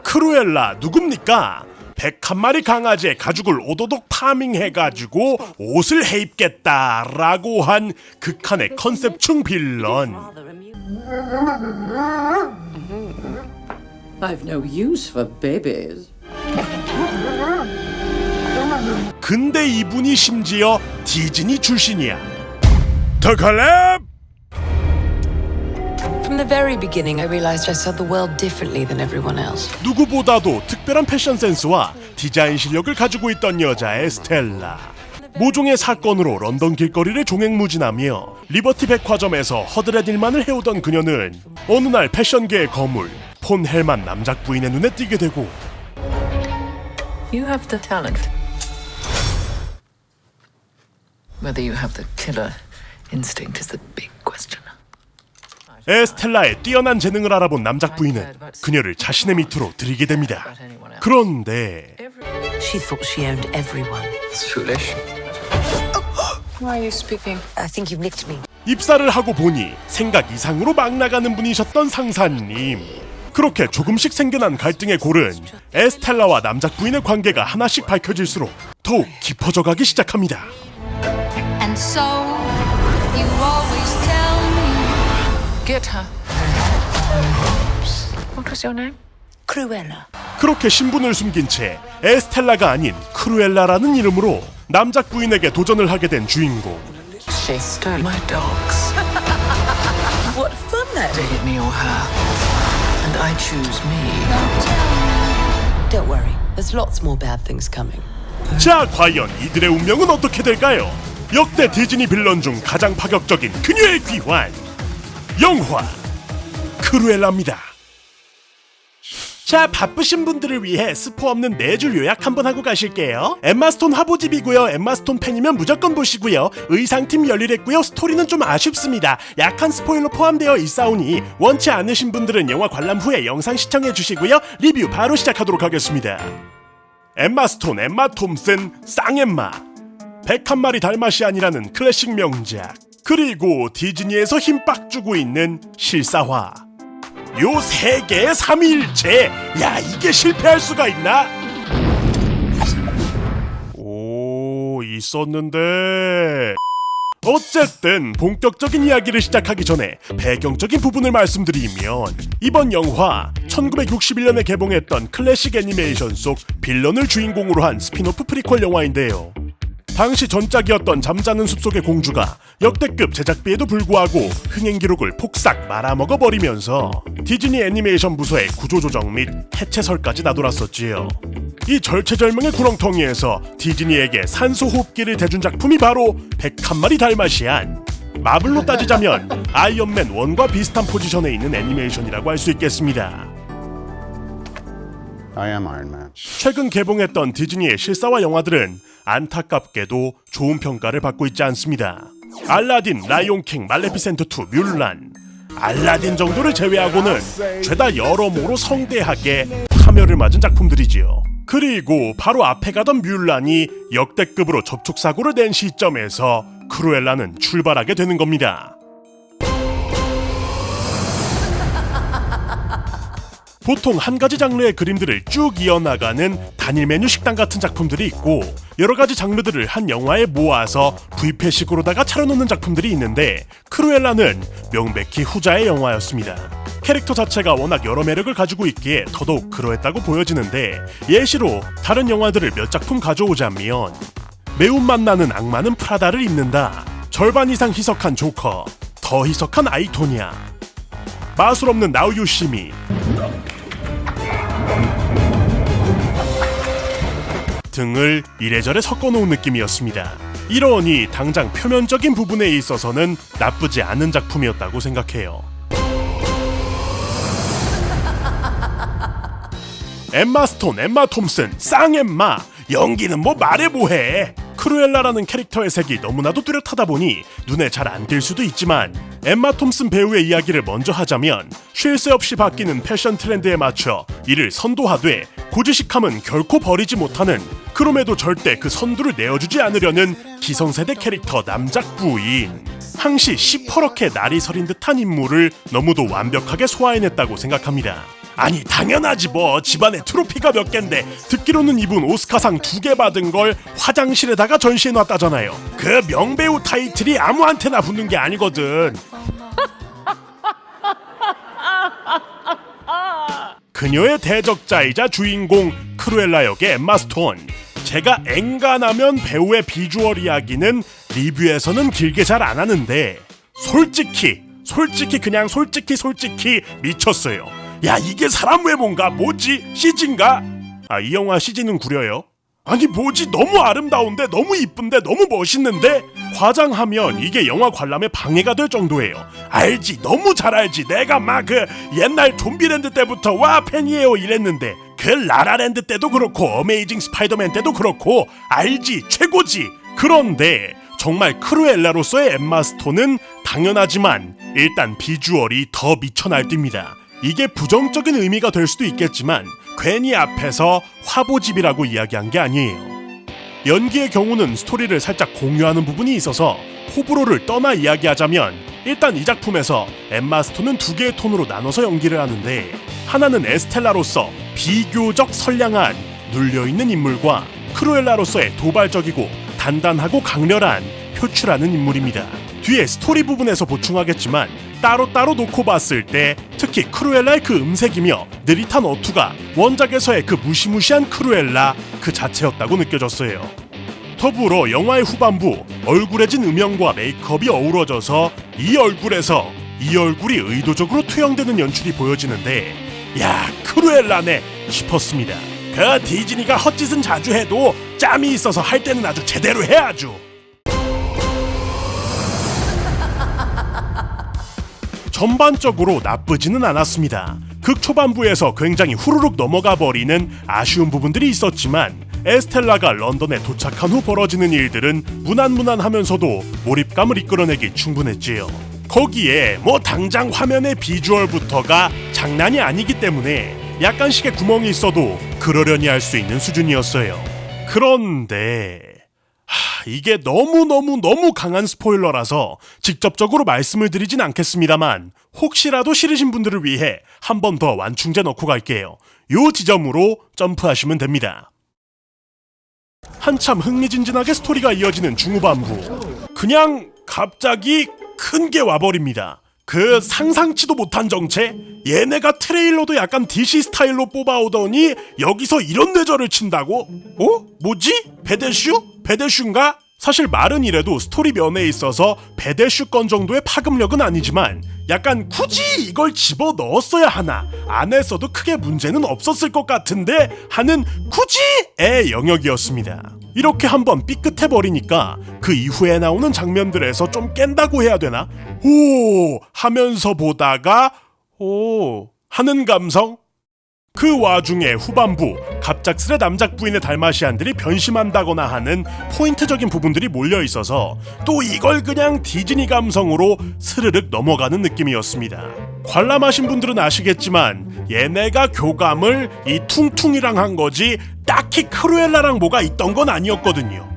크루엘라 누굽니까? 101마리 강아지의 가죽을 오도독 파밍해가지고 옷을 해입겠다라고 한 극한의 컨셉충 빌런. I've no use for babies. 근데 이분이 심지어 디즈니 출신이야. 더 칼렙! From the very beginning, I realized I saw the world differently than everyone else. 누구보다도 특별한 패션 센스와 디자인 실력을 가지고 있던 여자 에스텔라. 모종의 사건으로 런던 길거리를 종횡무진하며 리버티 백화점에서 허드렛 일만을 해오던 그녀는 어느 날 패션계의 거물 폰 헬만 남작 부인의 눈에 띄게 되고 You have the talent. Whether you have the killer instinct is the big question. 에스텔라의 뛰어난 재능을 알아본 남작 부인은 그녀를 자신의 밑으로 들이게 됩니다. 그런데 She thought she owned everyone. It's foolish. Why are you speaking? I think you've nicked me. 입사를 하고 보니 생각 이상으로 막 나가는 분이셨던 상사님. 그렇게 조금씩 생겨난 갈등의 골은 에스텔라와 남작 부인의 관계가 하나씩 밝혀질수록 더욱 깊어져 가기 시작합니다. And so you always tell me Get her. What was your name? Cruella. 그렇게 신분을 숨긴 채 에스텔라가 아닌 크루엘라라는 이름으로 남작 부인에게 도전을 하게 된 주인공. She stole my dogs. What fun that They is. give me or her. And I choose me. Don't worry, there's lots more bad things coming. 자, 과연 이들의 운명은 어떻게 될까요? 역대 디즈니 빌런 중 가장 파격적인 그녀의 귀환 영화 크루엘라입니다. 자, 바쁘신 분들을 위해 스포 없는 4줄 요약 한번 하고 가실게요. 엠마스톤 화보집이고요. 엠마스톤 팬이면 무조건 보시고요. 의상팀 열일했고요. 스토리는 좀 아쉽습니다. 약한 스포일러 포함되어 있사오니 원치 않으신 분들은 영화 관람 후에 영상 시청해 주시고요. 리뷰 바로 시작하도록 하겠습니다. 엠마스톤, 엠마 톰슨, 쌍엠마 101마리 달마시안이라는 클래식 명작, 그리고 디즈니에서 힘 빡 주고 있는 실사화, 요 3개의 삼위일체. 야, 이게 실패할 수가 있나? 오, 있었는데. 어쨌든 본격적인 이야기를 시작하기 전에 배경적인 부분을 말씀드리면, 이번 영화 1961년에 개봉했던 클래식 애니메이션 속 빌런을 주인공으로 한 스핀오프 프리퀄 영화인데요. 당시 전작이었던 잠자는 숲속의 공주가 역대급 제작비에도 불구하고 흥행 기록을 폭삭 말아먹어버리면서 디즈니 애니메이션 부서의 구조조정 및 해체설까지 나돌았었지요. 이 절체절명의 구렁텅이에서 디즈니에게 산소호흡기를 대준 작품이 바로 101마리 달마시안. 마블로 따지자면 아이언맨 1과 비슷한 포지션에 있는 애니메이션이라고 할 수 있겠습니다. I am Iron Man. 최근 개봉했던 디즈니의 실사화 영화들은 안타깝게도 좋은 평가를 받고 있지 않습니다. 알라딘, 라이온킹, 말레피센트2, 뮬란. 알라딘 정도를 제외하고는 죄다 여러모로 성대하게 파멸을 맞은 작품들이지요. 그리고 바로 앞에 가던 뮬란이 역대급으로 접촉사고를 낸 시점에서 크루엘라는 출발하게 되는 겁니다. 보통 한 가지 장르의 그림들을 쭉 이어나가는 단일 메뉴 식당 같은 작품들이 있고, 여러 가지 장르들을 한 영화에 모아서 뷔페식으로다가 차려놓는 작품들이 있는데, 크루엘라는 명백히 후자의 영화였습니다. 캐릭터 자체가 워낙 여러 매력을 가지고 있기에 더더욱 그러했다고 보여지는데, 예시로 다른 영화들을 몇 작품 가져오자면 매운맛 나는 악마는 프라다를 입는다, 절반 이상 희석한 조커, 더 희석한 아이토니아, 마술 없는 나우 유시미, 등을 이래저래 섞어놓은 느낌이었습니다. 이러니 당장 표면적인 부분에 있어서는 나쁘지 않은 작품이었다고 생각해요. 엠마 스톤, 엠마 톰슨, 쌍엠마. 연기는 뭐 말해 뭐해. 크루엘라라는 캐릭터의 색이 너무나도 뚜렷하다 보니 눈에 잘 안 띌 수도 있지만, 엠마 톰슨 배우의 이야기를 먼저 하자면 쉴 새 없이 바뀌는 패션 트렌드에 맞춰 이를 선도하되 고지식함은 결코 버리지 못하는, 그럼에도 절대 그 선두를 내어주지 않으려는 기성세대 캐릭터 남작 부인. 항시 시퍼렇게 날이 서린 듯한 인물을 너무도 완벽하게 소화해냈다고 생각합니다. 아니 당연하지 뭐 집안에 트로피가 몇 갠데 듣기로는 이분 오스카상 2개 받은 걸 화장실에다가 전시해놨다잖아요. 그 명배우 타이틀이 아무한테나 붙는 게 아니거든. 그녀의 대적자이자 주인공 크루엘라 역의 엠마 스톤. 제가 엔간하면 배우의 비주얼 이야기는 리뷰에서는 길게 잘 안 하는데 솔직히 미쳤어요. 야 이게 사람 외모인가 뭐지 CG인가? 이 영화 CG는 구려요. 아니 뭐지 너무 아름다운데 너무 이쁜데 너무 멋있는데 과장하면 이게 영화 관람에 방해가 될 정도예요. 알지 너무 잘 알지. 내가 막 그 옛날 좀비랜드 때부터 와 팬이에요 이랬는데 그 라라랜드 때도 그렇고 어메이징 스파이더맨 때도 그렇고 알지 최고지. 그런데 정말 크루엘라로서의 엠마 스톤은 당연하지만 일단 비주얼이 더 미쳐 날뜁니다. 이게 부정적인 의미가 될 수도 있겠지만 괜히 앞에서 화보집이라고 이야기한 게 아니에요. 연기의 경우는 스토리를 살짝 공유하는 부분이 있어서 호불호를 떠나 이야기하자면 일단 이 작품에서 엠마 스톤은 2개의 톤으로 나눠서 연기를 하는데 하나는 에스텔라로서 비교적 선량한 눌려있는 인물과 크루엘라로서의 도발적이고 단단하고 강렬한 표출하는 인물입니다. 뒤에 스토리 부분에서 보충하겠지만 따로따로 놓고 봤을 때 특히 크루엘라의 그 음색이며 느릿한 어투가 원작에서의 그 무시무시한 크루엘라 그 자체였다고 느껴졌어요. 더불어 영화의 후반부 얼굴에 진 음영과 메이크업이 어우러져서 이 얼굴에서 이 얼굴이 의도적으로 투영되는 연출이 보여지는데 야 크루엘라네 싶었습니다. 그 디즈니가 헛짓은 자주 해도 짬이 있어서 할 때는 아주 제대로 해 아주. 전반적으로 나쁘지는 않았습니다. 극 초반부에서 굉장히 후루룩 넘어가 버리는 아쉬운 부분들이 있었지만 에스텔라가 런던에 도착한 후 벌어지는 일들은 무난무난하면서도 몰입감을 이끌어내기 충분했지요. 거기에 뭐 당장 화면의 비주얼부터가 장난이 아니기 때문에 약간씩의 구멍이 있어도 그러려니 할 수 있는 수준이었어요. 그런데 이게 너무 강한 스포일러라서 직접적으로 말씀을 드리진 않겠습니다만 혹시라도 싫으신 분들을 위해 한 번 더 완충제 넣고 갈게요. 요 지점으로 점프하시면 됩니다. 한참 흥미진진하게 스토리가 이어지는 중후반부 그냥 갑자기 큰 게 와버립니다. 그 상상치도 못한 정체? 얘네가 트레일러도 약간 DC 스타일로 뽑아오더니 여기서 이런 뇌절을 친다고? 뭐지? 베데슈? 베데슈인가? 사실 말은 이래도 스토리 면에 있어서 베데슈 건 정도의 파급력은 아니지만 약간 굳이 이걸 집어넣었어야 하나 안에서도 크게 문제는 없었을 것 같은데 하는 굳이의 영역이었습니다. 이렇게 한번 삐끗해버리니까 그 이후에 나오는 장면들에서 좀 깬다고 해야 되나? 오 하면서 보다가 오 하는 감성? 그 와중에 후반부 갑작스레 남작 부인의 달마시안들이 변심한다거나 하는 포인트적인 부분들이 몰려있어서 또 이걸 그냥 디즈니 감성으로 스르륵 넘어가는 느낌이었습니다. 관람하신 분들은 아시겠지만 얘네가 교감을 이 퉁퉁이랑 한 거지 딱히 크루엘라랑 뭐가 있던 건 아니었거든요.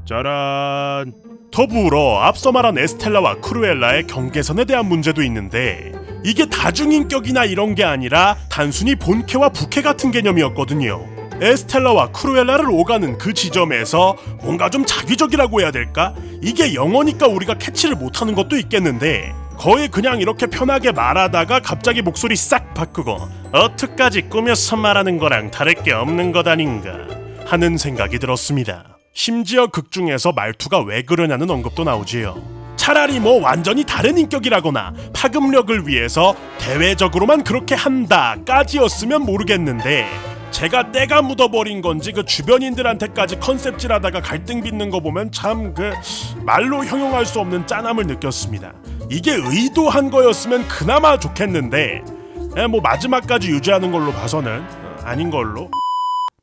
짜란. 더불어 앞서 말한 에스텔라와 크루엘라의 경계선에 대한 문제도 있는데 이게 다중인격이나 이런 게 아니라 단순히 본캐와 부캐 같은 개념이었거든요. 에스텔라와 크루엘라를 오가는 그 지점에서 뭔가 좀 자기적이라고 해야 될까? 이게 영어니까 우리가 캐치를 못하는 것도 있겠는데 거의 그냥 이렇게 편하게 말하다가 갑자기 목소리 싹 바꾸고 어투까지 꾸며서 말하는 거랑 다를 게 없는 것 아닌가 하는 생각이 들었습니다. 심지어 극 중에서 말투가 왜 그러냐는 언급도 나오지요. 차라리 뭐 완전히 다른 인격이라거나 파급력을 위해서 대외적으로만 그렇게 한다까지였으면 모르겠는데 제가 때가 묻어버린 건지 그 주변인들한테까지 컨셉질하다가 갈등 빚는 거 보면 참 그 말로 형용할 수 없는 짠함을 느꼈습니다. 이게 의도한 거였으면 그나마 좋겠는데 뭐 마지막까지 유지하는 걸로 봐서는 아닌 걸로.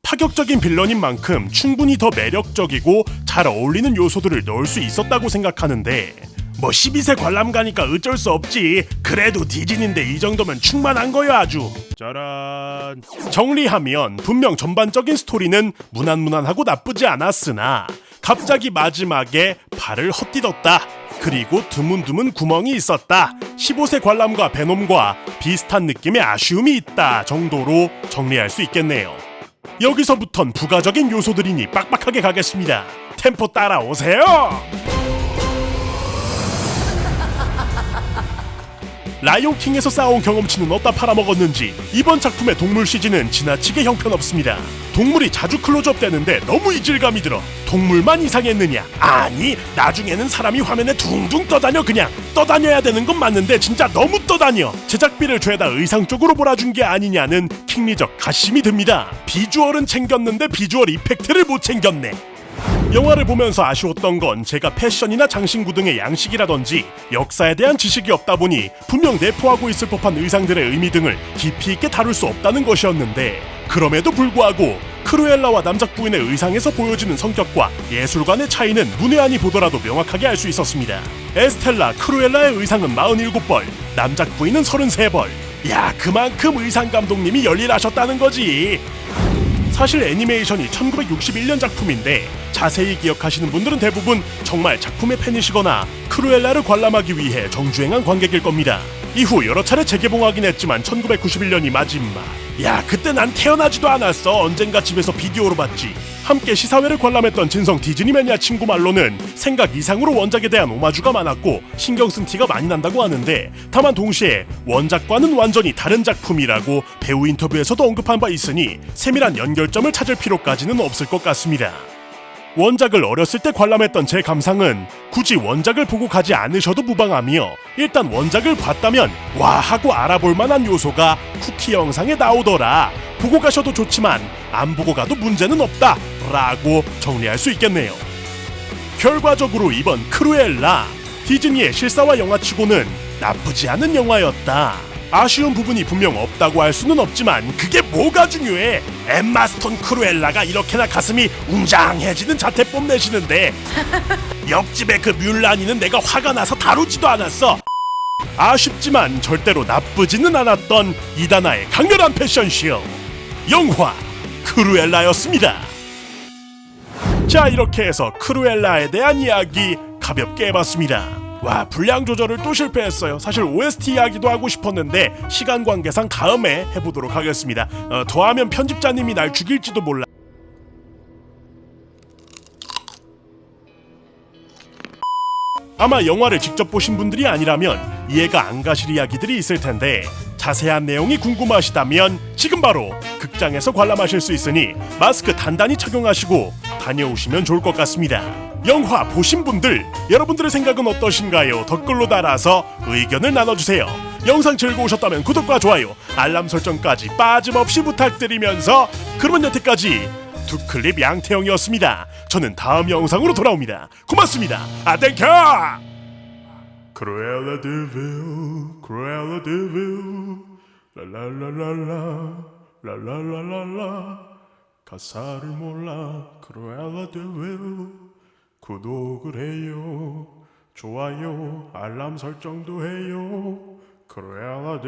파격적인 빌런인 만큼 충분히 더 매력적이고 잘 어울리는 요소들을 넣을 수 있었다고 생각하는데 뭐 12세 관람 가니까 어쩔 수 없지. 그래도 디즈니인데 이 정도면 충만한 거요 아주. 짜란. 정리하면 분명 전반적인 스토리는 무난무난하고 나쁘지 않았으나 갑자기 마지막에 발을 헛디뎠다. 그리고 드문드문 구멍이 있었다. 15세 관람가 베놈과 비슷한 느낌의 아쉬움이 있다 정도로 정리할 수 있겠네요. 여기서부턴 부가적인 요소들이니 빡빡하게 가겠습니다. 템포 따라오세요. 라이온킹에서 쌓아온 경험치는 어디다 팔아먹었는지 이번 작품의 동물 CG는 지나치게 형편없습니다. 동물이 자주 클로즈업 되는데 너무 이질감이 들어. 동물만 이상했느냐? 아니, 나중에는 사람이 화면에 둥둥 떠다녀. 그냥 떠다녀야 되는 건 맞는데 진짜 너무 떠다녀. 제작비를 죄다 의상 쪽으로 몰아준 게 아니냐는 킹리적 가심이 듭니다. 비주얼은 챙겼는데 비주얼 이펙트를 못 챙겼네. 영화를 보면서 아쉬웠던 건 제가 패션이나 장신구 등의 양식이라든지 역사에 대한 지식이 없다 보니 분명 내포하고 있을 법한 의상들의 의미 등을 깊이 있게 다룰 수 없다는 것이었는데, 그럼에도 불구하고 크루엘라와 남작 부인의 의상에서 보여지는 성격과 예술관의 차이는 문외한이 보더라도 명확하게 알 수 있었습니다. 에스텔라, 크루엘라의 의상은 47벌, 남작 부인은 33벌. 야, 그만큼 의상 감독님이 열일하셨다는 거지. 사실 애니메이션이 1961년 작품인데 자세히 기억하시는 분들은 대부분 정말 작품의 팬이시거나 크루엘라를 관람하기 위해 정주행한 관객일 겁니다. 이후 여러 차례 재개봉하긴 했지만 1991년이 마지막. 야, 그때 난 태어나지도 않았어. 언젠가 집에서 비디오로 봤지. 함께 시사회를 관람했던 진성 디즈니 매니아 친구 말로는 생각 이상으로 원작에 대한 오마주가 많았고 신경 쓴 티가 많이 난다고 하는데, 다만 동시에 원작과는 완전히 다른 작품이라고 배우 인터뷰에서도 언급한 바 있으니 세밀한 연결점을 찾을 필요까지는 없을 것 같습니다. 원작을 어렸을 때 관람했던 제 감상은 굳이 원작을 보고 가지 않으셔도 무방하며, 일단 원작을 봤다면 와 하고 알아볼 만한 요소가 쿠키 영상에 나오더라. 보고 가셔도 좋지만 안 보고 가도 문제는 없다 라고 정리할 수 있겠네요. 결과적으로 이번 크루엘라, 디즈니의 실사화 영화치고는 나쁘지 않은 영화였다. 아쉬운 부분이 분명 없다고 할 수는 없지만 그게 뭐가 중요해. 엠마 스톤 크루엘라가 이렇게나 가슴이 웅장해지는 자태 뽐내시는데 옆집의 그 뮬란이는 내가 화가 나서 다루지도 않았어. 아쉽지만 절대로 나쁘지는 않았던 이다나의 강렬한 패션쇼, 영화 크루엘라였습니다. 자, 이렇게 해서 크루엘라에 대한 이야기 가볍게 해봤습니다. 와, 분량 조절을 또 실패했어요. 사실 OST 이야기도 하고 싶었는데 시간 관계상 다음에 해보도록 하겠습니다. 더하면 편집자님이 날 죽일지도 몰라. 아마 영화를 직접 보신 분들이 아니라면 이해가 안 가실 이야기들이 있을 텐데, 자세한 내용이 궁금하시다면 지금 바로 극장에서 관람하실 수 있으니 마스크 단단히 착용하시고 다녀오시면 좋을 것 같습니다. 영화 보신 분들, 여러분들의 생각은 어떠신가요? 댓글로 달아서 의견을 나눠주세요. 영상 즐거우셨다면 구독과 좋아요, 알람 설정까지 빠짐없이 부탁드리면서, 그러면 여태까지 두클립 양태형이었습니다. 저는 다음 영상으로 돌아옵니다. 고맙습니다. 땡큐! Cruella de Vil, Cruella de Vil, 라라라라라, 라라라라라. 가사를 몰라. Cruella de Vil. 구독을 해요, 좋아요, 알람 설정도 해요. Cruella de